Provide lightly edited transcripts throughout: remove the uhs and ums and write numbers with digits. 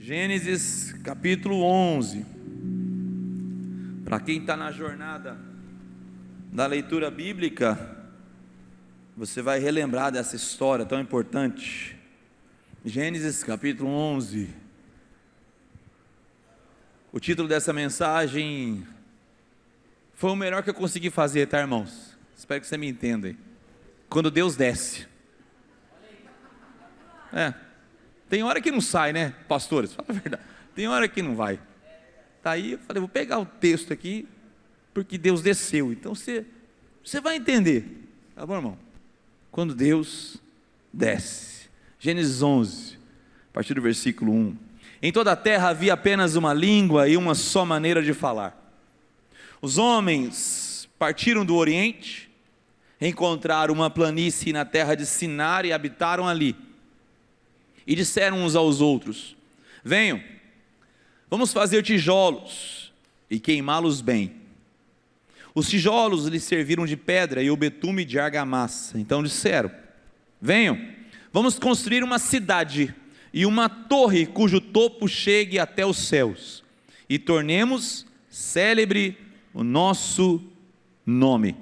Gênesis capítulo 11. Para quem está na jornada da leitura bíblica, você vai relembrar dessa história tão importante. Gênesis capítulo 11. O título dessa mensagem foi o melhor que eu consegui fazer, tá, irmãos? Espero que você me entenda aí. Quando Deus desce. Tem hora que não sai, né, pastores? Fala a verdade. Tem hora que não vai. Tá aí, eu falei, vou pegar o texto aqui, porque Deus desceu. Então você vai entender. Tá bom, irmão? Quando Deus desce. Gênesis 11, a partir do versículo 1. Em toda a terra havia apenas uma língua e uma só maneira de falar. Os homens partiram do Oriente, encontraram uma planície na terra de Sinar e habitaram ali. E disseram uns aos outros: venham, vamos fazer tijolos e queimá-los bem. Os tijolos lhes serviram de pedra e o betume de argamassa. Então disseram: venham, vamos construir uma cidade e uma torre cujo topo chegue até os céus, e tornemos célebre o nosso nome,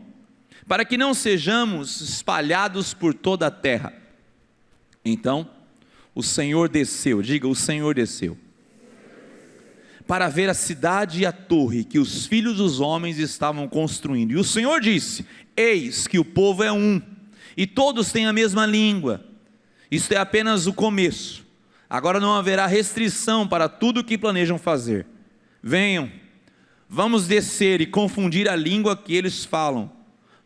para que não sejamos espalhados por toda a terra. Então o Senhor desceu, diga, o Senhor desceu, para ver a cidade e a torre que os filhos dos homens estavam construindo. E o Senhor disse: eis que o povo é um, e todos têm a mesma língua. Isto é apenas o começo. Agora não haverá restrição para tudo o que planejam fazer. Venham, vamos descer e confundir a língua que eles falam,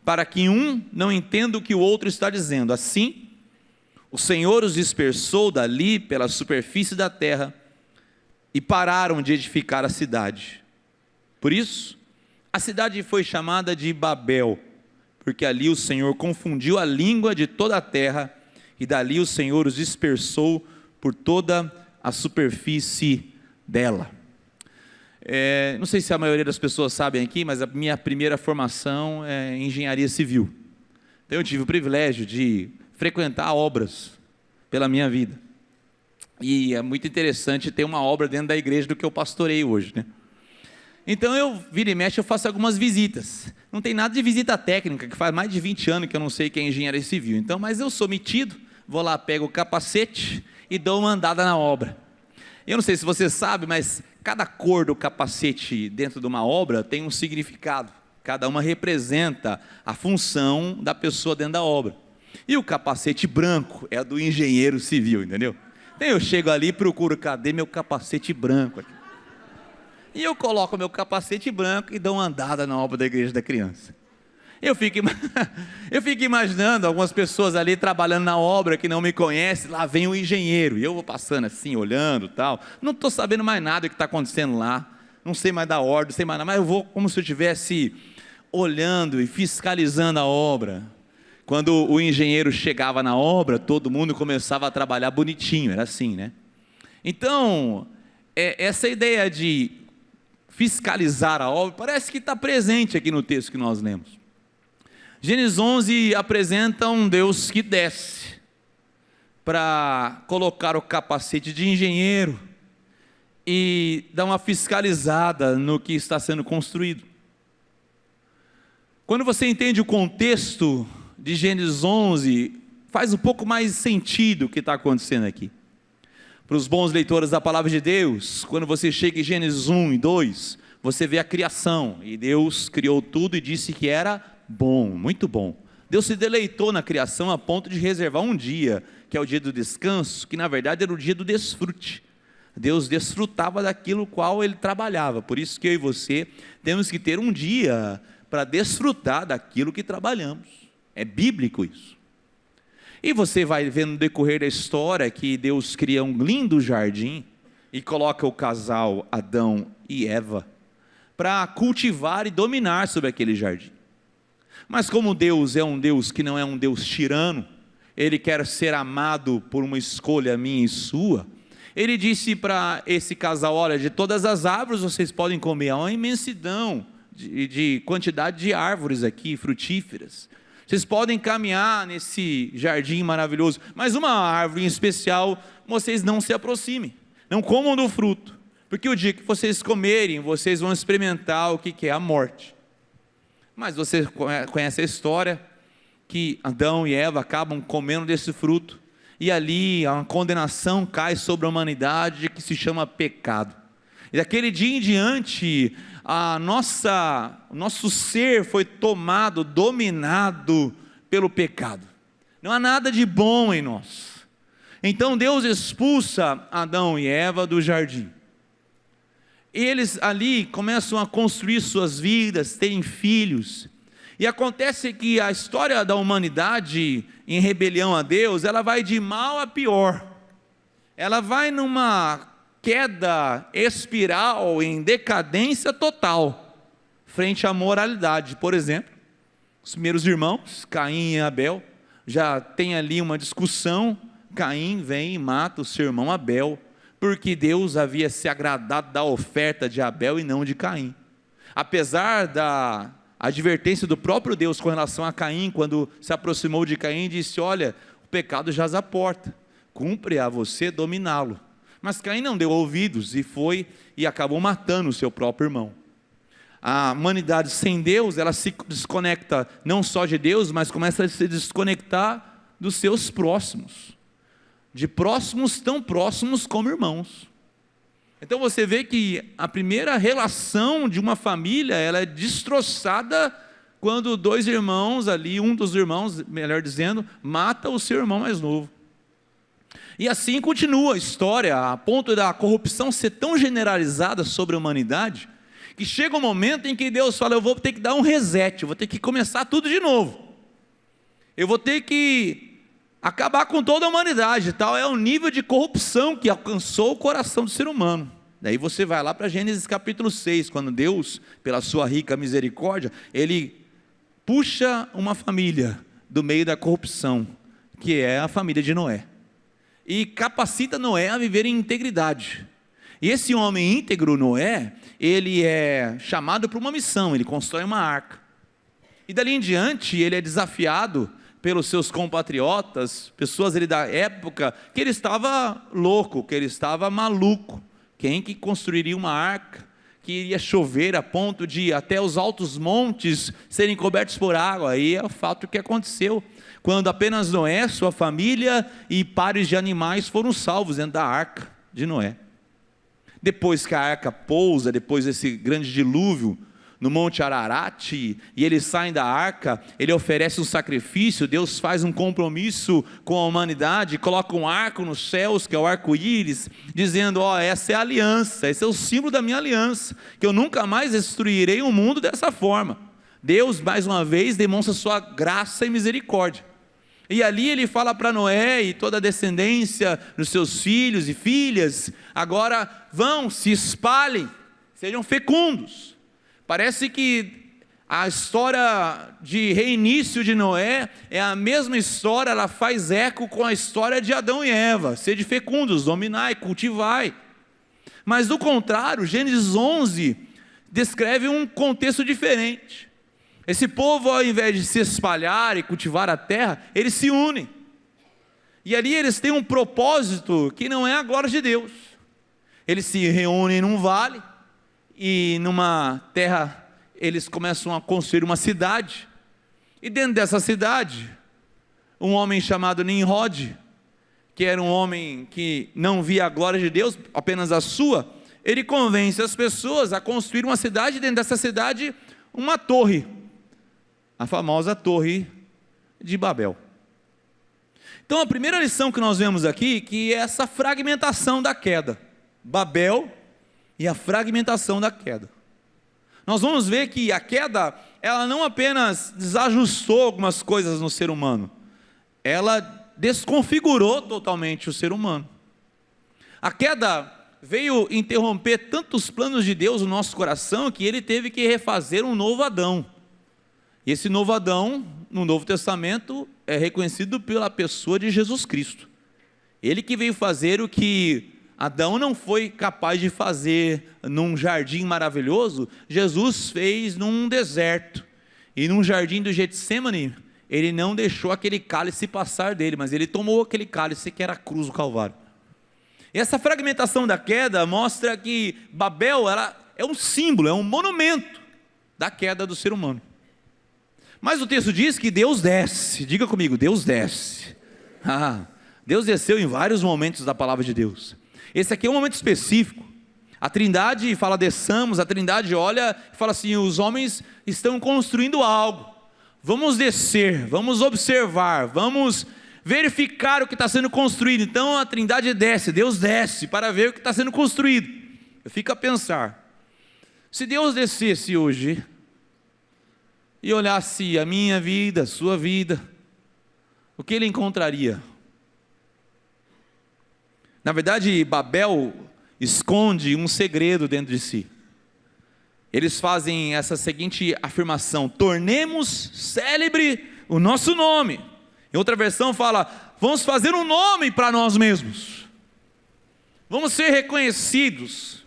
para que um não entenda o que o outro está dizendo. Assim, o Senhor os dispersou dali pela superfície da terra e pararam de edificar a cidade. Por isso, a cidade foi chamada de Babel, porque ali o Senhor confundiu a língua de toda a terra, e dali o Senhor os dispersou por toda a superfície dela. Não sei se a maioria das pessoas sabem aqui, mas a minha primeira formação é em engenharia civil. Então eu tive o privilégio de frequentar obras pela minha vida, e é muito interessante ter uma obra dentro da igreja do que eu pastoreio hoje, né? Então eu vira e mexe, eu faço algumas visitas. Não tem nada de visita técnica, que faz mais de 20 anos que eu não sei que é engenharia civil. Então, mas eu sou metido, vou lá, pego o capacete e dou uma andada na obra. Eu não sei se você sabe, mas cada cor do capacete dentro de uma obra tem um significado. Cada uma representa a função da pessoa dentro da obra. E o capacete branco é do engenheiro civil, entendeu? Então eu chego ali e procuro, cadê meu capacete branco aqui? E eu coloco meu capacete branco e dou uma andada na obra da igreja da criança. Eu fico imaginando algumas pessoas ali trabalhando na obra que não me conhecem. Lá vem o engenheiro, e eu vou passando assim, olhando e tal. Não estou sabendo mais nada do que está acontecendo lá. Não sei mais da ordem, não sei mais nada, mas eu vou como se eu estivesse olhando e fiscalizando a obra. Quando o engenheiro chegava na obra, todo mundo começava a trabalhar bonitinho, era assim, né? Então, essa ideia de fiscalizar a obra, parece que está presente aqui no texto que nós lemos. Gênesis 11 apresenta um Deus que desce para colocar o capacete de engenheiro e dar uma fiscalizada no que está sendo construído. Quando você entende o contexto de Gênesis 11, faz um pouco mais sentido o que está acontecendo aqui. Para os bons leitores da palavra de Deus, quando você chega em Gênesis 1 e 2, você vê a criação, e Deus criou tudo e disse que era bom, muito bom. Deus se deleitou na criação a ponto de reservar um dia, que é o dia do descanso, que na verdade era o dia do desfrute. Deus desfrutava daquilo qual Ele trabalhava. Por isso que eu e você temos que ter um dia para desfrutar daquilo que trabalhamos. É bíblico isso. E você vai ver no decorrer da história que Deus cria um lindo jardim e coloca o casal Adão e Eva para cultivar e dominar sobre aquele jardim. Mas como Deus é um Deus que não é um Deus tirano, Ele quer ser amado por uma escolha minha e sua, Ele disse para esse casal: olha, de todas as árvores vocês podem comer. Há uma imensidão de quantidade de árvores aqui, frutíferas. Vocês podem caminhar nesse jardim maravilhoso, mas uma árvore em especial, vocês não se aproximem. não comam do fruto, porque o dia que vocês comerem, vocês vão experimentar o que é a morte. Mas você conhece a história, que Adão e Eva acabam comendo desse fruto, e ali a condenação cai sobre a humanidade, que se chama pecado. E daquele dia em diante, o nosso ser foi tomado, dominado pelo pecado. Não há nada de bom em nós. Então Deus expulsa Adão e Eva do jardim. Eles ali começam a construir suas vidas, terem filhos. E acontece que a história da humanidade em rebelião a Deus, ela vai de mal a pior. Ela vai numa queda espiral, em decadência total, frente à moralidade. Por exemplo, os primeiros irmãos, Caim e Abel, já tem ali uma discussão. Caim vem e mata o seu irmão Abel, porque Deus havia se agradado da oferta de Abel e não de Caim. Apesar da advertência do próprio Deus com relação a Caim, quando se aproximou de Caim, disse: olha, o pecado jaz à porta, cumpre a você dominá-lo. Mas Caim não deu ouvidos e foi e acabou matando o seu próprio irmão. A humanidade sem Deus, ela se desconecta não só de Deus, mas começa a se desconectar dos seus próximos, de próximos tão próximos como irmãos. Então você vê que a primeira relação de uma família, ela é destroçada quando dois irmãos ali, um dos irmãos, melhor dizendo, mata o seu irmão mais novo. E assim continua a história, a ponto da corrupção ser tão generalizada sobre a humanidade, que chega um momento em que Deus fala: eu vou ter que dar um reset, eu vou ter que começar tudo de novo. Eu vou ter que acabar com toda a humanidade. Tal é o nível de corrupção que alcançou o coração do ser humano. Daí você vai lá para Gênesis capítulo 6, quando Deus, pela sua rica misericórdia, Ele puxa uma família do meio da corrupção, que é a família de Noé, e capacita Noé a viver em integridade. E esse homem íntegro, Noé, ele é chamado para uma missão, ele constrói uma arca. E dali em diante ele é desafiado pelos seus compatriotas, pessoas ali da época, que ele estava louco, que ele estava maluco. Quem que construiria uma arca que iria chover a ponto de até os altos montes serem cobertos por água? Aí é o fato que aconteceu, quando apenas Noé, sua família e pares de animais foram salvos dentro da arca de Noé. Depois que a arca pousa, depois desse grande dilúvio, no Monte Ararat, e eles saem da arca, ele oferece um sacrifício, Deus faz um compromisso com a humanidade, coloca um arco nos céus, que é o arco-íris, dizendo: ó, essa é a aliança, esse é o símbolo da minha aliança, que eu nunca mais destruirei o mundo dessa forma. Deus, mais uma vez, demonstra sua graça e misericórdia. E ali ele fala para Noé e toda a descendência dos seus filhos e filhas: agora vão, se espalhem, sejam fecundos. Parece que a história de reinício de Noé é a mesma história, ela faz eco com a história de Adão e Eva: sede fecundos, dominai, cultivai. Mas do contrário, Gênesis 11 descreve um contexto diferente. Esse povo, ao invés de se espalhar e cultivar a terra, eles se unem. E ali eles têm um propósito que não é a glória de Deus. Eles se reúnem num vale, e numa terra eles começam a construir uma cidade. E dentro dessa cidade, um homem chamado Nimrod, que era um homem que não via a glória de Deus, apenas a sua, ele convence as pessoas a construir uma cidade, dentro dessa cidade, uma torre, a famosa Torre de Babel. Então a primeira lição que nós vemos aqui, que é essa fragmentação da queda, Babel e a fragmentação da queda. Nós vamos ver que a queda, ela não apenas desajustou algumas coisas no ser humano, ela desconfigurou totalmente o ser humano. A queda veio interromper tantos planos de Deus no nosso coração, que ele teve que refazer um novo Adão. E esse novo Adão, no Novo Testamento, é reconhecido pela pessoa de Jesus Cristo. Ele que veio fazer o que Adão não foi capaz de fazer num jardim maravilhoso, Jesus fez num deserto. E num jardim do Getsêmani, ele não deixou aquele cálice passar dele, mas ele tomou aquele cálice que era a cruz do Calvário. Essa fragmentação da queda mostra que Babel ela é um símbolo, é um monumento da queda do ser humano. Mas o texto diz que Deus desce. Diga comigo, Deus desce. Deus desceu em vários momentos da palavra de Deus. Esse aqui é um momento específico. A Trindade fala desçamos, a Trindade olha e fala assim: os homens estão construindo algo, vamos descer, vamos observar, vamos verificar o que está sendo construído. Então a Trindade desce, Deus desce para ver o que está sendo construído. Eu fico a pensar, se Deus descesse hoje e olhasse a minha vida, a sua vida, o que Ele encontraria? Na verdade, Babel esconde um segredo dentro de si. Eles fazem essa seguinte afirmação: tornemos célebre o nosso nome. Em outra versão fala: vamos fazer um nome para nós mesmos, vamos ser reconhecidos,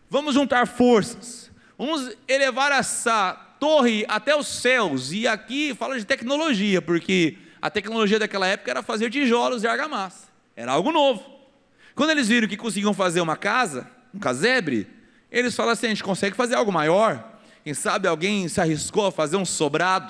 vamos juntar forças, vamos elevar essa torre até os céus. E aqui fala de tecnologia, porque a tecnologia daquela época era fazer tijolos e argamassa, era algo novo. Quando eles viram que conseguiam fazer uma casa, um casebre, eles falaram assim: a gente consegue fazer algo maior. Quem sabe alguém se arriscou a fazer um sobrado,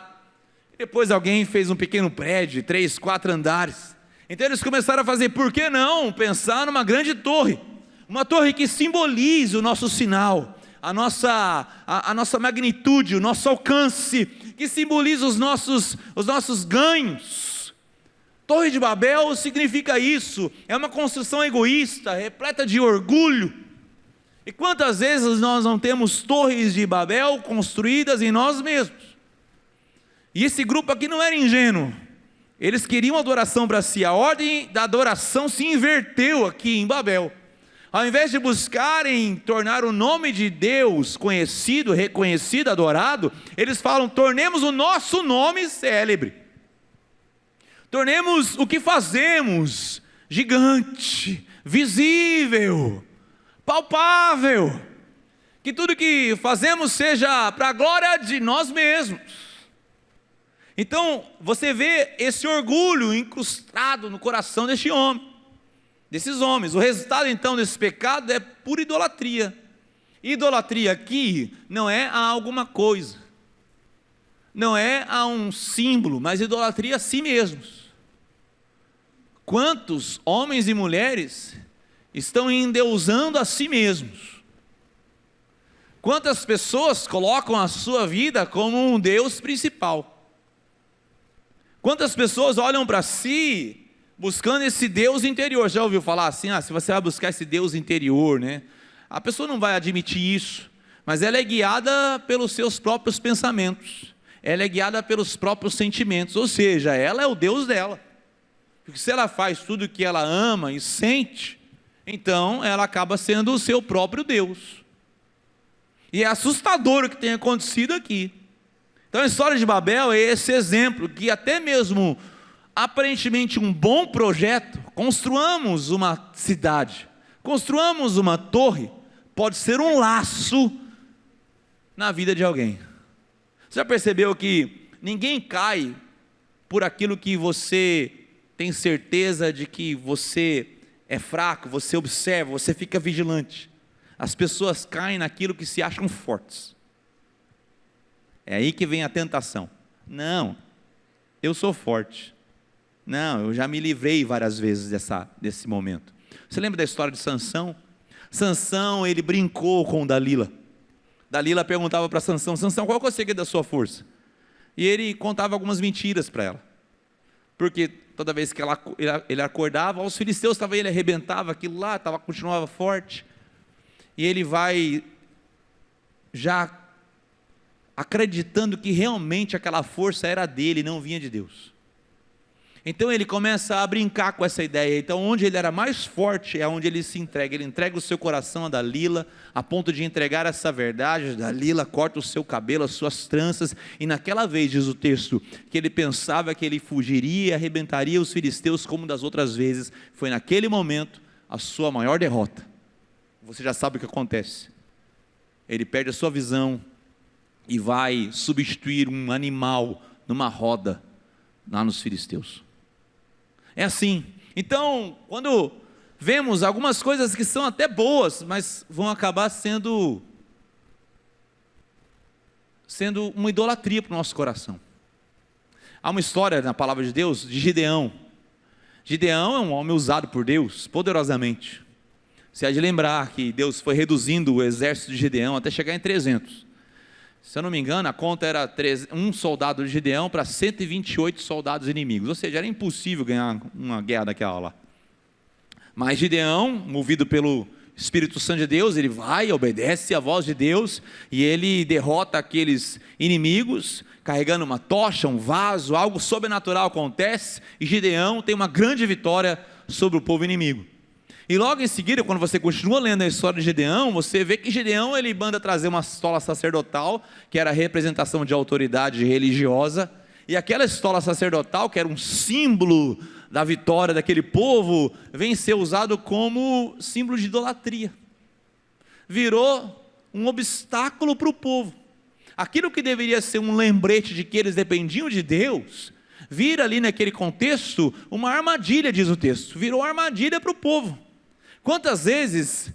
depois alguém fez um pequeno prédio, 3, 4 andares. Então eles começaram a fazer, por que não pensar numa grande torre, uma torre que simbolize o nosso sinal, a nossa magnitude, o nosso alcance, que simbolize os nossos ganhos. Torre de Babel significa isso, é uma construção egoísta, repleta de orgulho. E quantas vezes nós não temos torres de Babel construídas em nós mesmos? E esse grupo aqui não era ingênuo, eles queriam adoração para si. A ordem da adoração se inverteu aqui em Babel. Ao invés de buscarem tornar o nome de Deus conhecido, reconhecido, adorado, eles falam: tornemos o nosso nome célebre. Tornemos o que fazemos gigante, visível, palpável. Que tudo que fazemos seja para a glória de nós mesmos. Então, você vê esse orgulho incrustado no coração deste homem, desses homens. O resultado então desse pecado é pura idolatria. Idolatria aqui não é a alguma coisa, não é a um símbolo, mas idolatria a si mesmos. Quantos homens e mulheres estão endeusando a si mesmos? Quantas pessoas colocam a sua vida como um Deus principal? Quantas pessoas olham para si buscando esse Deus interior? Já ouviu falar assim? Se você vai buscar esse Deus interior, né? A pessoa não vai admitir isso, mas ela é guiada pelos seus próprios pensamentos, ela é guiada pelos próprios sentimentos, ou seja, ela é o Deus dela. Porque se ela faz tudo o que ela ama e sente, então ela acaba sendo o seu próprio Deus. E é assustador o que tem acontecido aqui. Então a história de Babel é esse exemplo, que até mesmo aparentemente um bom projeto, construamos uma cidade, construamos uma torre, pode ser um laço na vida de alguém. Você já percebeu que ninguém cai por aquilo que você tem certeza de que você é fraco, você observa, você fica vigilante. As pessoas caem naquilo que se acham fortes. É aí que vem a tentação. Não, eu sou forte. Não, eu já me livrei várias vezes desse momento. Você lembra da história de Sansão? Sansão, ele brincou com Dalila. Dalila perguntava para Sansão: Sansão, qual é o segredo da sua força? E ele contava algumas mentiras para ela. Porque toda vez que ele acordava, os filisteus ele arrebentava aquilo lá, continuava forte. E ele vai já acreditando que realmente aquela força era dele, não vinha de Deus. Então ele começa a brincar com essa ideia. Então onde ele era mais forte é onde ele se entrega. Ele entrega o seu coração a Dalila, a ponto de entregar essa verdade. Dalila corta o seu cabelo, as suas tranças, e naquela vez, diz o texto, que ele pensava que ele fugiria e arrebentaria os filisteus como das outras vezes. Foi naquele momento a sua maior derrota. Você já sabe o que acontece. Ele perde a sua visão e vai substituir um animal numa roda lá nos filisteus. É assim. Então, quando vemos algumas coisas que são até boas, mas vão acabar sendo uma idolatria para o nosso coração. Há uma história na palavra de Deus de Gideão. Gideão é um homem usado por Deus poderosamente. Você há de lembrar que Deus foi reduzindo o exército de Gideão até chegar em 300. Se eu não me engano, a conta era um soldado de Gideão para 128 soldados inimigos. Ou seja, era impossível ganhar uma guerra daquela lá. Mas Gideão, movido pelo Espírito Santo de Deus, ele vai, obedece à voz de Deus, e ele derrota aqueles inimigos, carregando uma tocha, um vaso, algo sobrenatural acontece, e Gideão tem uma grande vitória sobre o povo inimigo. E logo em seguida, quando você continua lendo a história de Gideão, você vê que Gideão, ele manda trazer uma estola sacerdotal, que era a representação de autoridade religiosa, e aquela estola sacerdotal, que era um símbolo da vitória daquele povo, vem ser usado como símbolo de idolatria. Virou um obstáculo para o povo. Aquilo que deveria ser um lembrete de que eles dependiam de Deus, vira ali naquele contexto uma armadilha, diz o texto. Virou armadilha para o povo. Quantas vezes,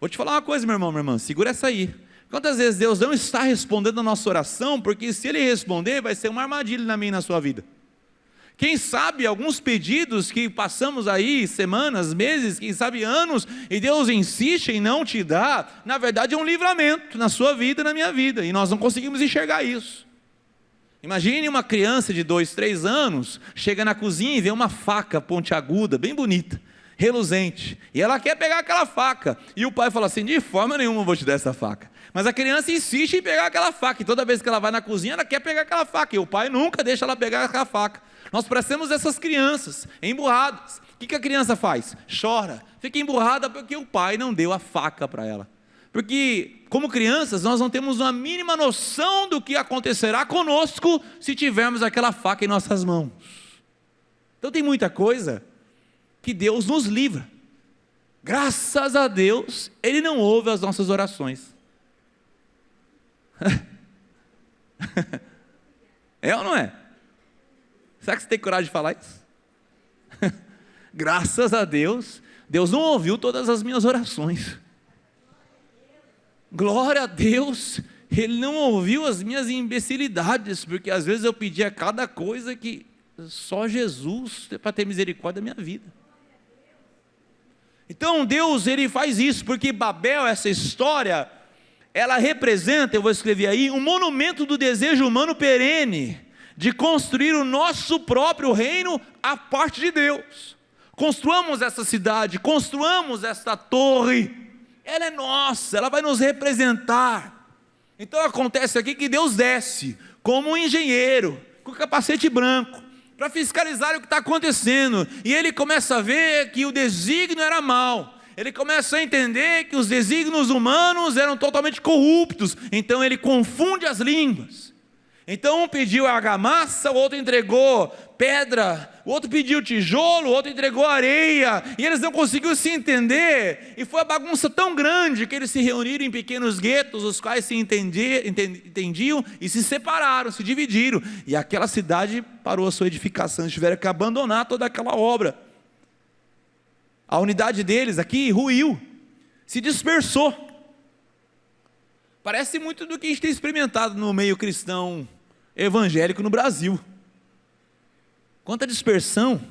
vou te falar uma coisa, meu irmão, minha irmã, segura essa aí. Quantas vezes Deus não está respondendo a nossa oração, porque se Ele responder, vai ser uma armadilha na minha e na sua vida. Quem sabe alguns pedidos que passamos aí, semanas, meses, quem sabe anos, e Deus insiste em não te dar, na verdade é um livramento na sua vida e na minha vida, e nós não conseguimos enxergar isso. Imagine uma criança de 2, 3 anos, chega na cozinha e vê uma faca pontiaguda, bem bonita, reluzente, e ela quer pegar aquela faca, e o pai fala assim, de forma nenhuma eu vou te dar essa faca. Mas a criança insiste em pegar aquela faca, e toda vez que ela vai na cozinha, ela quer pegar aquela faca, e o pai nunca deixa ela pegar aquela faca. Nós parecemos essas crianças, emburradas. O que a criança faz? Chora, fica emburrada porque o pai não deu a faca para ela. Porque, como crianças, nós não temos uma mínima noção do que acontecerá conosco se tivermos aquela faca em nossas mãos. Então tem muita coisa que Deus nos livra. Graças a Deus, Ele não ouve as nossas orações. É ou não é? Será que você tem coragem de falar isso? Graças a Deus, Deus não ouviu todas as minhas orações. Glória a Deus, Ele não ouviu as minhas imbecilidades, porque às vezes eu pedia cada coisa que só Jesus para ter misericórdia da minha vida. Então Deus, Ele faz isso, porque Babel, essa história, ela representa, eu vou escrever aí, um monumento do desejo humano perene, de construir o nosso próprio reino à parte de Deus. Construamos essa cidade, construamos esta torre, ela é nossa, ela vai nos representar. Então acontece aqui que Deus desce, como um engenheiro, com capacete branco, para fiscalizar o que está acontecendo, e ele começa a ver que o desígnio era mau, ele começa a entender que os desígnios humanos eram totalmente corruptos, então ele confunde as línguas. Então um pediu argamassa, o outro entregou pedra, o outro pediu tijolo, o outro entregou areia, e eles não conseguiram se entender, e foi a bagunça tão grande que eles se reuniram em pequenos guetos, os quais se entendiam e se separaram, se dividiram, e aquela cidade parou a sua edificação, eles tiveram que abandonar toda aquela obra. A unidade deles aqui ruiu, se dispersou. Parece muito do que a gente tem experimentado no meio cristão evangélico no Brasil. Quanta dispersão,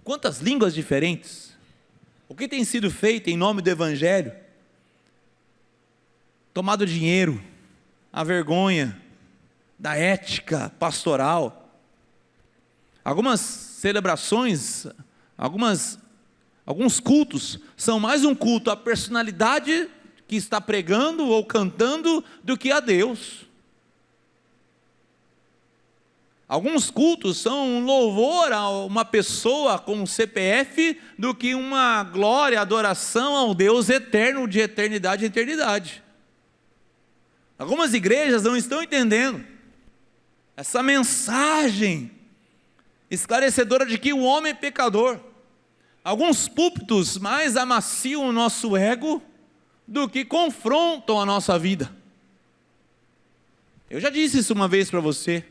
quantas línguas diferentes. O que tem sido feito em nome do evangelho? Tomado dinheiro, a vergonha da ética pastoral. Algumas celebrações, alguns cultos são mais um culto à personalidade que está pregando ou cantando do que a Deus. Alguns cultos são um louvor a uma pessoa com CPF do que uma glória, adoração ao Deus eterno, de eternidade em eternidade. Algumas igrejas não estão entendendo essa mensagem esclarecedora de que o homem é pecador. Alguns púlpitos mais amaciam o nosso ego do que confrontam a nossa vida. Eu já disse isso uma vez para você.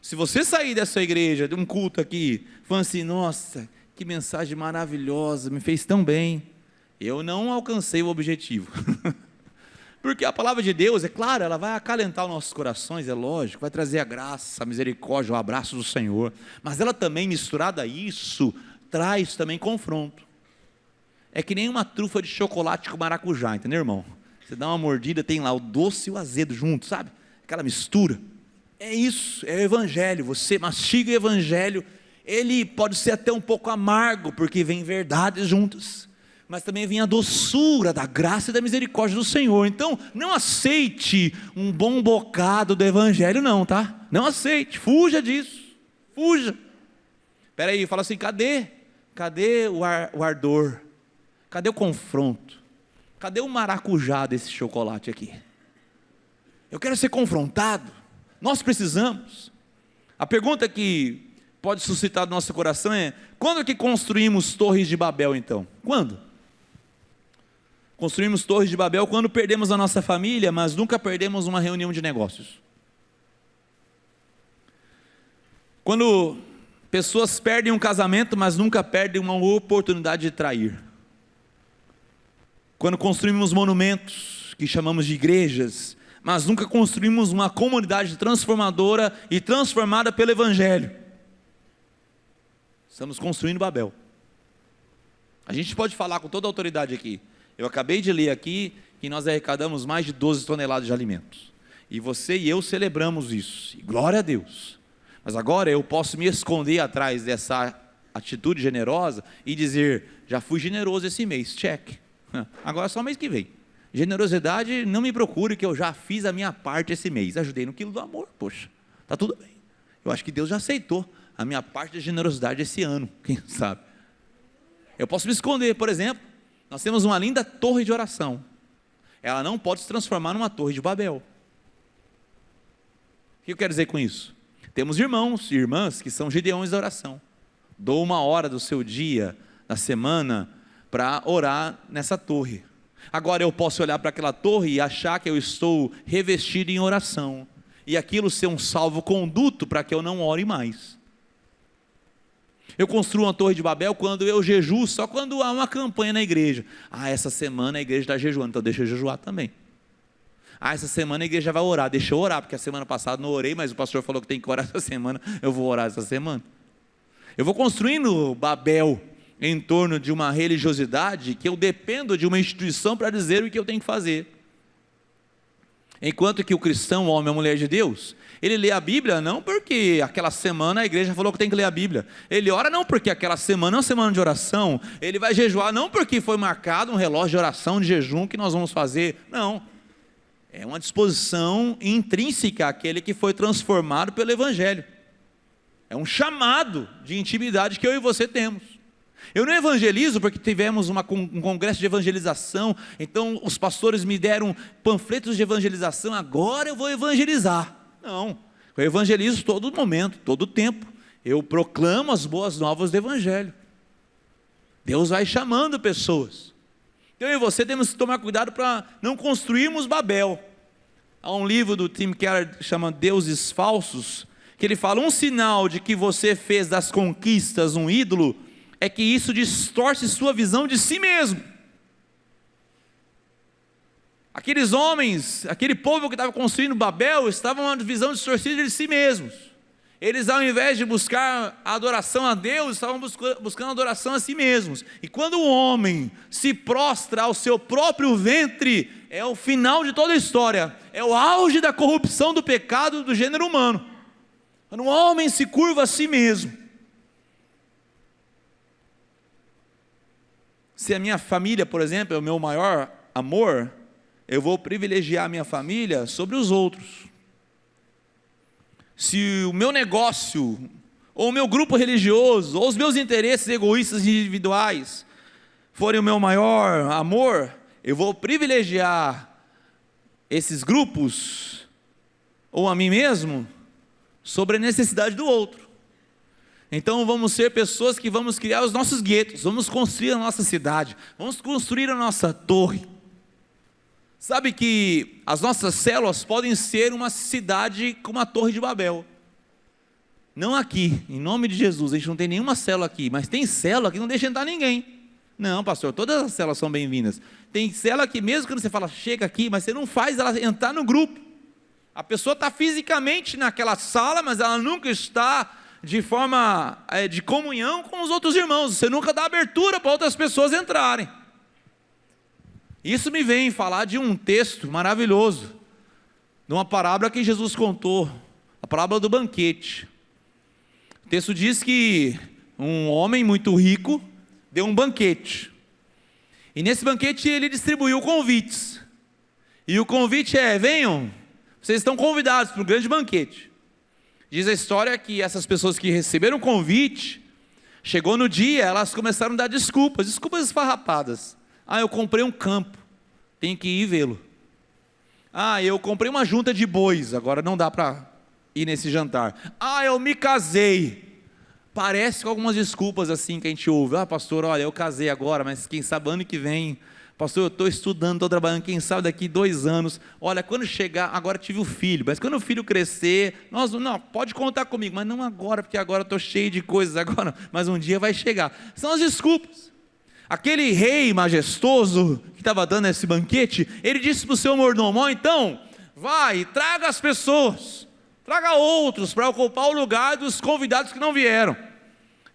Se você sair dessa igreja, de um culto aqui, falando assim, nossa, que mensagem maravilhosa, me fez tão bem. Eu não alcancei o objetivo. Porque a palavra de Deus, é claro, ela vai acalentar os nossos corações, é lógico, vai trazer a graça, a misericórdia, o abraço do Senhor. Mas ela também, misturada a isso, traz também confronto. É que nem uma trufa de chocolate com maracujá, entendeu, irmão? Você dá uma mordida, tem lá o doce e o azedo junto, sabe? Aquela mistura. É isso, é o evangelho. Você mastiga o evangelho, ele pode ser até um pouco amargo, porque vem verdades juntas, mas também vem a doçura da graça e da misericórdia do Senhor. Então, não aceite um bom bocado do evangelho não, tá? Não aceite, fuja disso, fuja. Espera aí, fala assim, cadê o ardor? Cadê o confronto? Cadê o maracujá desse chocolate aqui? Eu quero ser confrontado, nós precisamos. A pergunta que pode suscitar no nosso coração é, quando é que construímos torres de Babel então? Quando? Construímos torres de Babel quando perdemos a nossa família, mas nunca perdemos uma reunião de negócios. Quando pessoas perdem um casamento, mas nunca perdem uma oportunidade de trair. Quando construímos monumentos, que chamamos de igrejas, mas nunca construímos uma comunidade transformadora e transformada pelo evangelho. Estamos construindo Babel. A gente pode falar com toda a autoridade aqui. Eu acabei de ler aqui que nós arrecadamos mais de 12 toneladas de alimentos. E você e eu celebramos isso. E glória a Deus. Mas agora eu posso me esconder atrás dessa atitude generosa e dizer, já fui generoso esse mês, check. Agora só mês que vem. Generosidade, não me procure que eu já fiz a minha parte esse mês. Ajudei no quilo do amor, poxa, está tudo bem. Eu acho que Deus já aceitou a minha parte de generosidade esse ano, quem sabe. Eu posso me esconder, por exemplo, nós temos uma linda torre de oração. Ela não pode se transformar numa torre de Babel. O que eu quero dizer com isso? Temos irmãos e irmãs que são gideões da oração. Dou 1 hora do seu dia, da semana, para orar nessa torre. Agora eu posso olhar para aquela torre e achar que eu estou revestido em oração, e aquilo ser um salvo-conduto para que eu não ore mais. Eu construo uma torre de Babel quando eu jejuo, só quando há uma campanha na igreja. Essa semana a igreja está jejuando, então deixa eu jejuar também. Essa semana a igreja vai orar, deixa eu orar, porque a semana passada não orei, mas o pastor falou que tem que orar essa semana, eu vou orar essa semana. Eu vou construindo Babel em torno de uma religiosidade que eu dependo de uma instituição para dizer o que eu tenho que fazer. Enquanto que o cristão, o homem, a mulher de Deus, ele lê a Bíblia não porque aquela semana a igreja falou que tem que ler a Bíblia. Ele ora não porque aquela semana é uma semana de oração. Ele vai jejuar não porque foi marcado um relógio de oração, de jejum que nós vamos fazer. Não. É uma disposição intrínseca àquele que foi transformado pelo Evangelho. É um chamado de intimidade que eu e você temos. Eu não evangelizo porque tivemos um congresso de evangelização, então os pastores me deram panfletos de evangelização, agora eu vou evangelizar. Não, eu evangelizo todo momento, todo tempo. Eu proclamo as boas novas do Evangelho. Deus vai chamando pessoas. Então eu e você temos que tomar cuidado para não construirmos Babel. Há um livro do Tim Keller que chama Deuses Falsos, que ele fala, um sinal de que você fez das conquistas um ídolo, é que isso distorce sua visão de si mesmo. Aqueles homens, aquele povo que estava construindo Babel, estavam uma visão distorcida de si mesmos. Eles, ao invés de buscar a adoração a Deus, estavam buscando adoração a si mesmos. E quando o homem se prostra ao seu próprio ventre, é o final de toda a história, é o auge da corrupção do pecado do gênero humano. Quando o homem se curva a si mesmo. Se a minha família, por exemplo, é o meu maior amor, eu vou privilegiar a minha família sobre os outros. Se o meu negócio, ou o meu grupo religioso, ou os meus interesses egoístas e individuais forem o meu maior amor, eu vou privilegiar esses grupos, ou a mim mesmo, sobre a necessidade do outro. Então vamos ser pessoas que vamos criar os nossos guetos, vamos construir a nossa cidade, vamos construir a nossa torre. Sabe que as nossas células podem ser uma cidade com uma torre de Babel. Não aqui, em nome de Jesus, a gente não tem nenhuma célula aqui, mas tem célula que não deixa entrar ninguém. Não, pastor, todas as células são bem-vindas. Tem célula que mesmo quando você fala, chega aqui, mas você não faz ela entrar no grupo. A pessoa está fisicamente naquela sala, mas ela nunca está de forma de comunhão com os outros irmãos. Você nunca dá abertura para outras pessoas entrarem. Isso me vem falar de um texto maravilhoso, de uma parábola que Jesus contou, a parábola do banquete. O texto diz que um homem muito rico deu um banquete, e nesse banquete ele distribuiu convites, e o convite é: venham, vocês estão convidados para o grande banquete. Diz a história que essas pessoas que receberam o convite, chegou no dia, elas começaram a dar desculpas esfarrapadas. Eu comprei um campo, tenho que ir vê-lo. Eu comprei uma junta de bois, agora não dá para ir nesse jantar. Eu me casei. Parece com algumas desculpas assim que a gente ouve. Pastor, olha, eu casei agora, mas quem sabe ano que vem. Pastor, eu estou estudando, estou trabalhando, quem sabe daqui 2 anos. Olha, quando chegar, agora tive o filho, mas quando o filho crescer, não, pode contar comigo, mas não agora, porque agora eu estou cheio de coisas, agora, mas um dia vai chegar. São as desculpas. Aquele rei majestoso que estava dando esse banquete, ele disse para o seu mordomo: então, vai, traga as pessoas, traga outros para ocupar o lugar dos convidados que não vieram.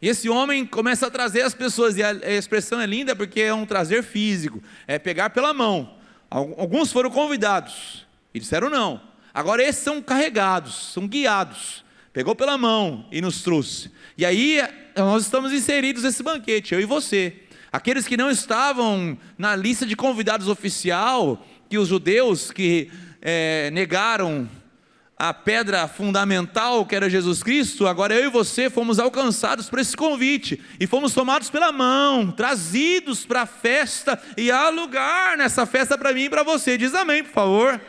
E esse homem começa a trazer as pessoas, e a expressão é linda porque é um trazer físico, é pegar pela mão. Alguns foram convidados e disseram não, agora esses são carregados, são guiados. Pegou pela mão e nos trouxe. E aí nós estamos inseridos nesse banquete, eu e você. Aqueles que não estavam na lista de convidados oficial, que os judeus que negaram a pedra fundamental que era Jesus Cristo, agora eu e você fomos alcançados por esse convite, e fomos tomados pela mão, trazidos para a festa, e há lugar nessa festa para mim e para você. Diz amém, por favor.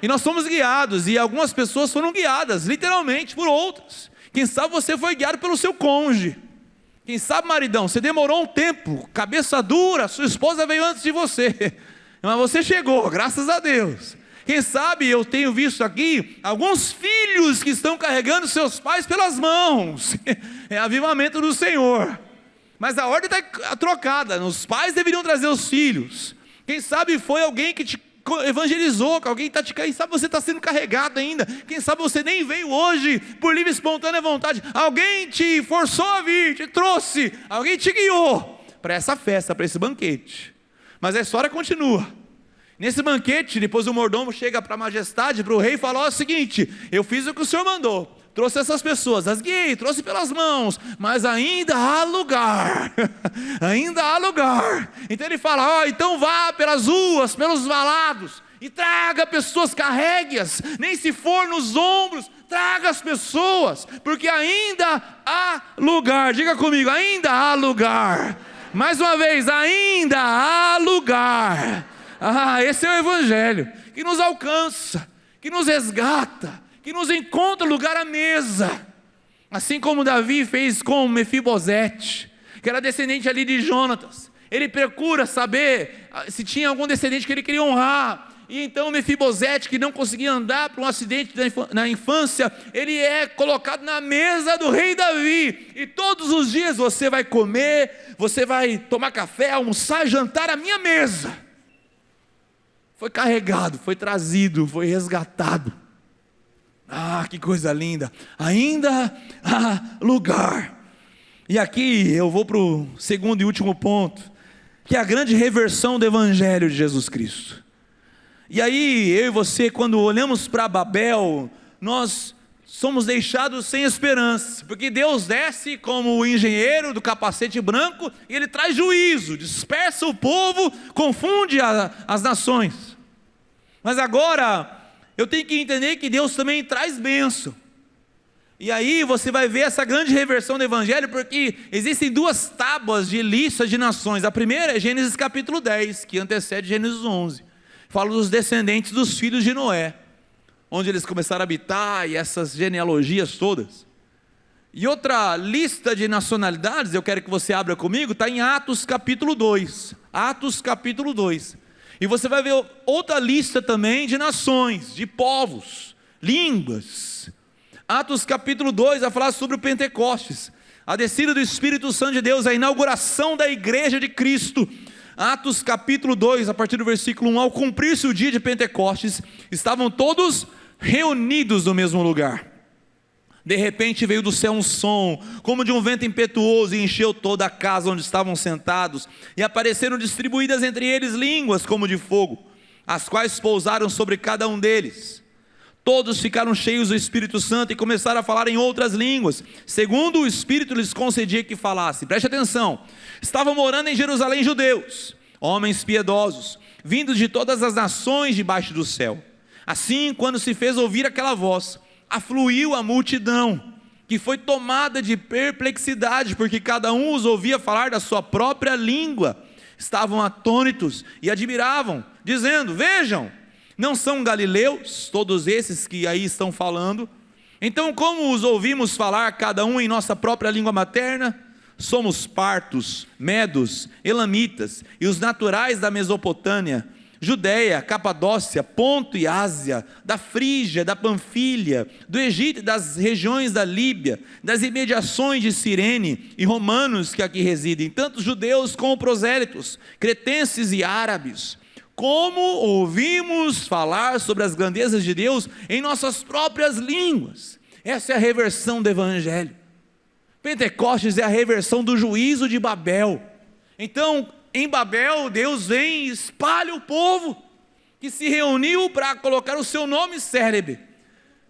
E nós fomos guiados, e algumas pessoas foram guiadas, literalmente, por outras. Quem sabe você foi guiado pelo seu cônjuge. Quem sabe, maridão, você demorou um tempo, cabeça dura, sua esposa veio antes de você, mas você chegou, graças a Deus. Quem sabe eu tenho visto aqui alguns filhos que estão carregando seus pais pelas mãos. É avivamento do Senhor. Mas a ordem está trocada. Os pais deveriam trazer os filhos. Quem sabe foi alguém que te evangelizou, que alguém está te... Quem sabe você está sendo carregado ainda. Quem sabe você nem veio hoje por livre e espontânea vontade. Alguém te forçou a vir, te trouxe. Alguém te guiou para essa festa, para esse banquete. Mas a história continua. Nesse banquete, depois o mordomo chega para a majestade, para o rei, e fala: o seguinte, eu fiz o que o senhor mandou, trouxe essas pessoas, as guiei, trouxe pelas mãos, mas ainda há lugar, ainda há lugar. Então ele fala: então vá pelas ruas, pelos valados, e traga pessoas, carregue-as, nem se for nos ombros, traga as pessoas, porque ainda há lugar. Diga comigo: ainda há lugar. Mais uma vez, ainda há lugar. Esse é o Evangelho, que nos alcança, que nos resgata, que nos encontra lugar à mesa, assim como Davi fez com Mefibosete, que era descendente ali de Jonatas. Ele procura saber se tinha algum descendente que ele queria honrar, e então Mefibosete, que não conseguia andar por um acidente na infância, ele é colocado na mesa do rei Davi, e todos os dias você vai comer, você vai tomar café, almoçar, jantar à minha mesa. Foi carregado, foi trazido, foi resgatado. Que coisa linda. Ainda há lugar. E aqui eu vou para o segundo e último ponto, que é a grande reversão do Evangelho de Jesus Cristo. E aí eu e você, quando olhamos para Babel, nós somos deixados sem esperança, porque Deus desce como o engenheiro do capacete branco, e Ele traz juízo, dispersa o povo, confunde as nações. Mas agora, eu tenho que entender que Deus também traz bênção. E aí você vai ver essa grande reversão do Evangelho, porque existem 2 tábuas de lista de nações. A primeira é Gênesis capítulo 10, que antecede Gênesis 11. Fala dos descendentes dos filhos de Noé, onde eles começaram a habitar, e essas genealogias todas. E outra lista de nacionalidades, eu quero que você abra comigo, está em Atos capítulo 2. Atos capítulo 2. E você vai ver outra lista também de nações, de povos, línguas. Atos capítulo 2 vai falar sobre o Pentecostes, a descida do Espírito Santo de Deus, a inauguração da igreja de Cristo. Atos capítulo 2, a partir do versículo 1, ao cumprir-se o dia de Pentecostes, estavam todos reunidos no mesmo lugar. De repente veio do céu um som, como de um vento impetuoso, e encheu toda a casa onde estavam sentados, e apareceram distribuídas entre eles línguas como de fogo, as quais pousaram sobre cada um deles. Todos ficaram cheios do Espírito Santo e começaram a falar em outras línguas, segundo o Espírito lhes concedia que falassem. Preste atenção, estavam morando em Jerusalém judeus, homens piedosos, vindos de todas as nações debaixo do céu. Assim, quando se fez ouvir aquela voz, afluiu a multidão, que foi tomada de perplexidade, porque cada um os ouvia falar da sua própria língua. Estavam atônitos e admiravam, dizendo: vejam, não são galileus todos esses que aí estão falando? Então como os ouvimos falar cada um em nossa própria língua materna? Somos partos, medos, elamitas e os naturais da Mesopotâmia, Judeia, Capadócia, Ponto e Ásia, da Frígia, da Panfilha, do Egito e das regiões da Líbia, das imediações de Cirene, e romanos que aqui residem, tanto judeus como prosélitos, cretenses e árabes. Como ouvimos falar sobre as grandezas de Deus em nossas próprias línguas. Essa é a reversão do Evangelho. Pentecostes é a reversão do juízo de Babel. Então, em Babel, Deus vem e espalha o povo que se reuniu para colocar o seu nome célebre.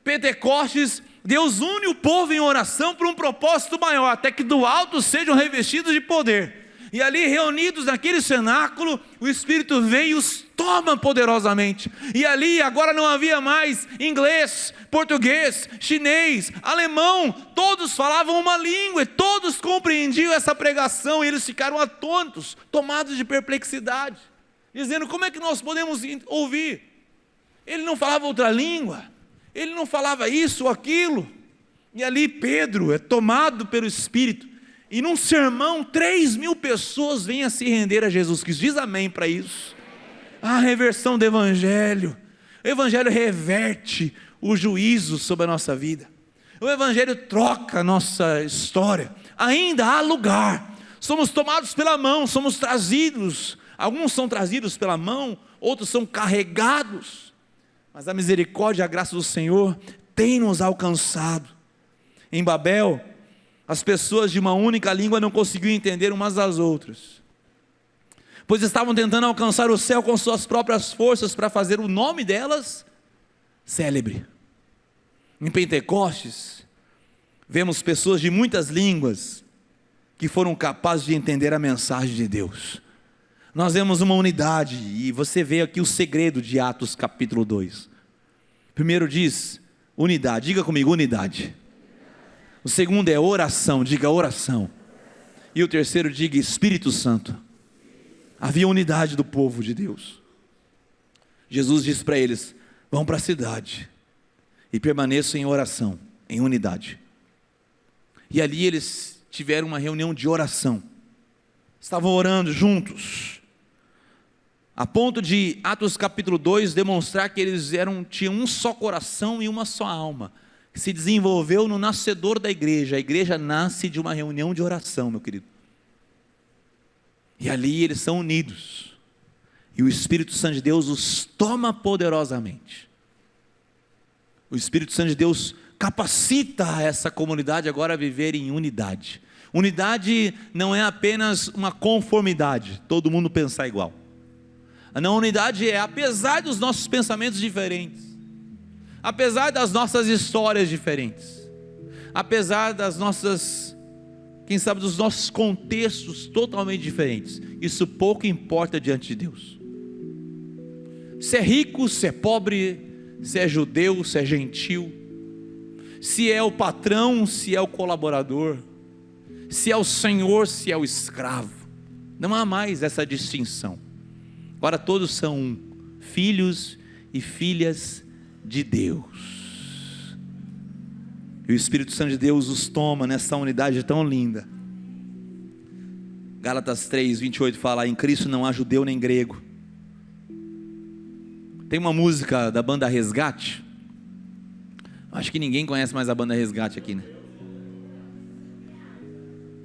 Pentecostes, Deus une o povo em oração por um propósito maior, até que do alto sejam revestidos de poder. E ali, reunidos naquele cenáculo, o Espírito vem e os toma poderosamente. E ali agora não havia mais inglês, português, chinês, alemão, todos falavam uma língua e todos compreendiam essa pregação, e eles ficaram atônitos, tomados de perplexidade, dizendo: como é que nós podemos ouvir? Ele não falava outra língua, ele não falava isso ou aquilo. E ali Pedro é tomado pelo Espírito, e num sermão 3.000 pessoas vêm a se render a Jesus Cristo. Diz amém para isso. A reversão do Evangelho. O Evangelho reverte o juízo sobre a nossa vida. O Evangelho troca a nossa história. Ainda há lugar. Somos tomados pela mão, somos trazidos. Alguns são trazidos pela mão, outros são carregados. Mas a misericórdia e a graça do Senhor tem nos alcançado. Em Babel, as pessoas de uma única língua não conseguiam entender umas às outras, pois estavam tentando alcançar o céu com suas próprias forças para fazer o nome delas célebre. Em Pentecostes, vemos pessoas de muitas línguas que foram capazes de entender a mensagem de Deus. Nós vemos uma unidade, e você vê aqui o segredo de Atos capítulo 2. Primeiro diz unidade, diga comigo, unidade. O segundo é oração, diga oração. E o terceiro, diga Espírito Santo. Havia unidade do povo de Deus. Jesus disse para eles: vão para a cidade e permaneçam em oração, em unidade. E ali eles tiveram uma reunião de oração. Estavam orando juntos, a ponto de Atos capítulo 2 demonstrar que eles tinham um só coração e uma só alma, que se desenvolveu no nascedor da igreja. A igreja nasce de uma reunião de oração, meu querido. E ali eles são unidos, e o Espírito Santo de Deus os toma poderosamente. O Espírito Santo de Deus capacita essa comunidade agora a viver em unidade. Unidade não é apenas uma conformidade, todo mundo pensar igual. A unidade é, apesar dos nossos pensamentos diferentes, apesar das nossas histórias diferentes, apesar das nossas, quem sabe, dos nossos contextos totalmente diferentes, isso pouco importa diante de Deus. Se é rico, se é pobre, se é judeu, se é gentil, se é o patrão, se é o colaborador, se é o senhor, se é o escravo, não há mais essa distinção. Agora todos são filhos e filhas de Deus, e o Espírito Santo de Deus os toma nessa unidade tão linda. Gálatas 3:28 fala: em Cristo não há judeu nem grego. Tem uma música da banda Resgate, Acho que ninguém conhece mais a banda Resgate aqui, né?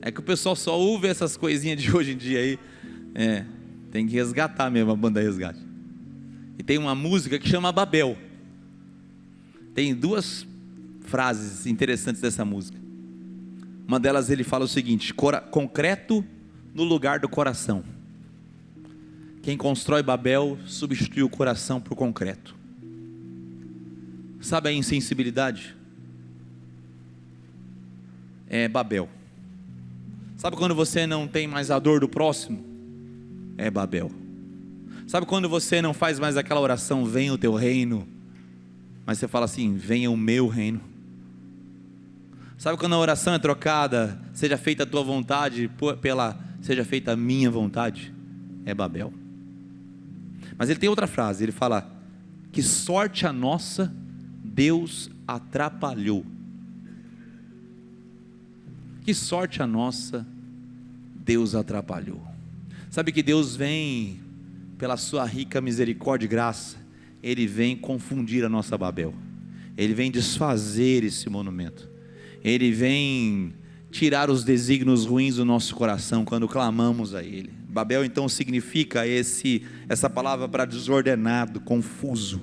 É que o pessoal só ouve essas coisinhas de hoje em dia aí. Tem que resgatar mesmo a banda Resgate. E tem uma música que chama Babel. Tem duas frases interessantes dessa música. Uma delas ele fala o seguinte: concreto no lugar do coração. Quem constrói Babel substitui o coração por concreto. Sabe a insensibilidade? É Babel. Sabe quando você não tem mais a dor do próximo? É Babel. Sabe quando você não faz mais aquela oração, venha o teu reino, mas você fala assim, venha o meu reino? Sabe quando a oração é trocada, seja feita a tua vontade pela seja feita a minha vontade? É Babel. Mas ele tem outra frase, ele fala, que sorte a nossa, Deus atrapalhou. Que sorte a nossa, Deus atrapalhou. Sabe que Deus vem, pela sua rica misericórdia e graça, Ele vem confundir a nossa Babel, Ele vem desfazer esse monumento, Ele vem tirar os desígnios ruins do nosso coração quando clamamos a Ele. Babel então significa essa palavra para desordenado, confuso.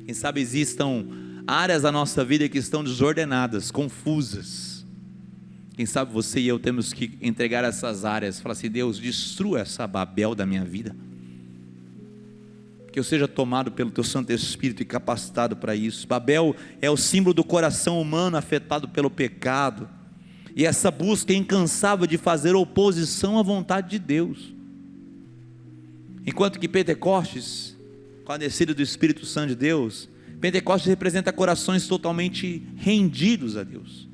Quem sabe existam áreas da nossa vida que estão desordenadas, confusas. Quem sabe você e eu temos que entregar essas áreas, falar assim, Deus, destrua essa Babel da minha vida, que eu seja tomado pelo Teu Santo Espírito e capacitado para isso. Babel é o símbolo do coração humano afetado pelo pecado, e essa busca incansável de fazer oposição à vontade de Deus. Enquanto que Pentecostes, com a descida do Espírito Santo de Deus, Pentecostes representa corações totalmente rendidos a Deus.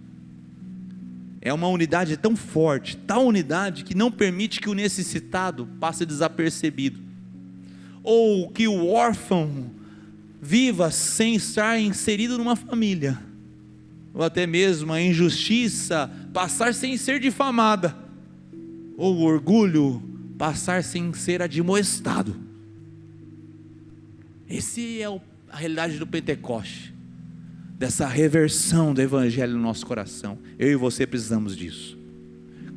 É uma unidade tão forte, tal unidade que não permite que o necessitado passe desapercebido, ou que o órfão viva sem estar inserido numa família, ou até mesmo a injustiça passar sem ser difamada, ou o orgulho passar sem ser admoestado. Esse é a realidade do Pentecoste, dessa reversão do Evangelho no nosso coração. Eu e você precisamos disso.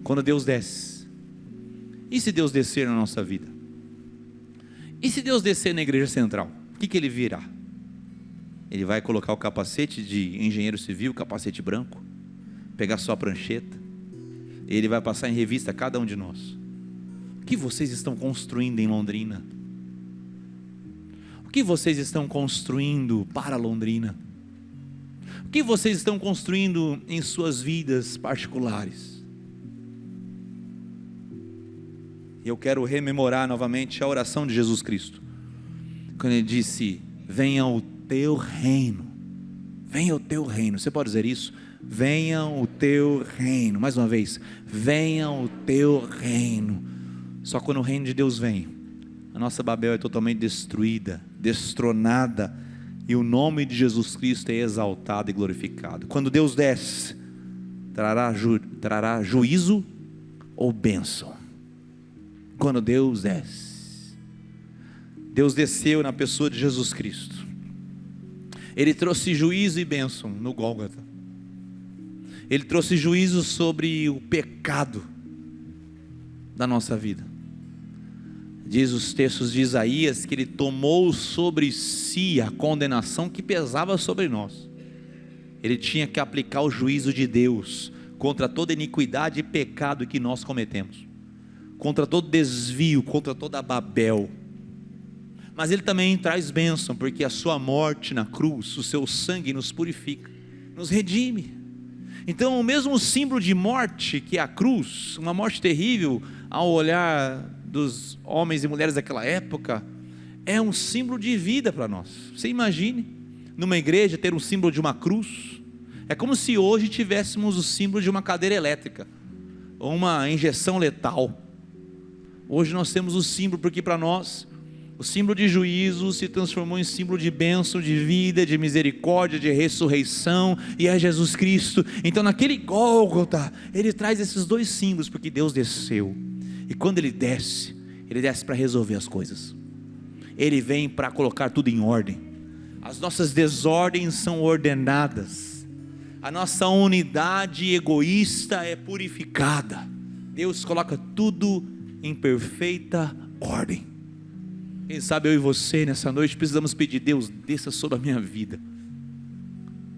Quando Deus desce, e se Deus descer na nossa vida? E se Deus descer na igreja central? O que Ele virá? Ele vai colocar o capacete de engenheiro civil, capacete branco, pegar sua prancheta, e Ele vai passar em revista a cada um de nós. O que vocês estão construindo em Londrina? O que vocês estão construindo para Londrina? O que vocês estão construindo em suas vidas particulares? Eu quero rememorar novamente a oração de Jesus Cristo, quando Ele disse, venha o teu reino, venha o teu reino. Você pode dizer isso? Venha o teu reino. Mais uma vez, venha o teu reino. Só quando o reino de Deus vem, a nossa Babel é totalmente destruída, destronada, e o nome de Jesus Cristo é exaltado e glorificado. Quando Deus desce, trará juízo ou bênção. Quando Deus desce, Deus desceu na pessoa de Jesus Cristo. Ele trouxe juízo e bênção no Gólgota. Ele trouxe juízo sobre o pecado da nossa vida. Diz os textos de Isaías que Ele tomou sobre si a condenação que pesava sobre nós. Ele tinha que aplicar o juízo de Deus contra toda iniquidade e pecado que nós cometemos, contra todo desvio, contra toda a Babel. Mas Ele também traz bênção, porque a sua morte na cruz, o seu sangue nos purifica, nos redime. Então o mesmo símbolo de morte que é a cruz, uma morte terrível ao olhar dos homens e mulheres daquela época, é um símbolo de vida para nós. Você imagine, numa igreja ter um símbolo de uma cruz, é como se hoje tivéssemos o símbolo de uma cadeira elétrica, ou uma injeção letal. Hoje nós temos o símbolo, porque para nós, o símbolo de juízo se transformou em símbolo de bênção, de vida, de misericórdia, de ressurreição, e é Jesus Cristo. Então naquele Gólgota, Ele traz esses dois símbolos, porque Deus desceu. E quando Ele desce para resolver as coisas. Ele vem para colocar tudo em ordem. as nossas desordens são ordenadas, a nossa unidade egoísta é purificada. Deus coloca tudo em perfeita ordem. Quem sabe eu e você nessa noite precisamos pedir: Deus, desça sobre a minha vida,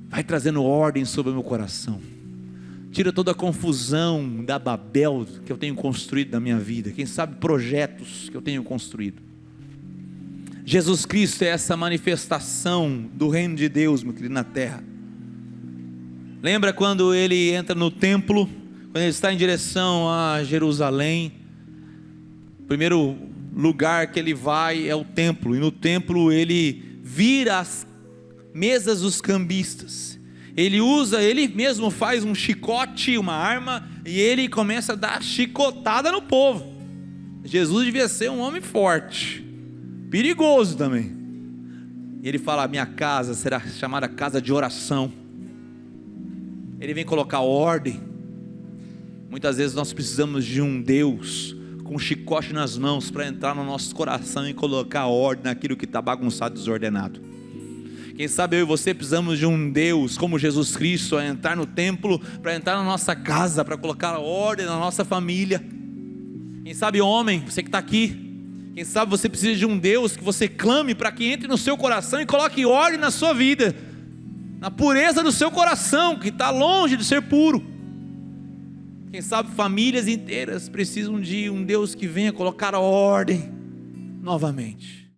vai trazendo ordem sobre o meu coração, tira toda a confusão da Babel que eu tenho construído na minha vida. Quem sabe projetos que eu tenho construído. Jesus Cristo é essa manifestação do reino de Deus, meu querido, na terra. Lembra quando ele entra no templo, quando ele está em direção a Jerusalém? O primeiro lugar que ele vai é o templo, e no templo ele vira as mesas dos cambistas. Ele mesmo faz um chicote, uma arma, e ele começa a dar chicotada no povo. Jesus devia ser um homem forte, perigoso também. E ele fala: minha casa será chamada casa de oração. Ele vem colocar ordem. Muitas vezes nós precisamos de um Deus com um chicote nas mãos para entrar no nosso coração e colocar ordem naquilo que está bagunçado, desordenado. Quem sabe eu e você precisamos de um Deus como Jesus Cristo, a entrar no templo, para entrar na nossa casa, para colocar ordem na nossa família. Quem sabe, homem, você que está aqui, quem sabe você precisa de um Deus que você clame para que entre no seu coração e coloque ordem na sua vida, na pureza do seu coração, que está longe de ser puro. Quem sabe famílias inteiras precisam de um Deus que venha colocar ordem novamente.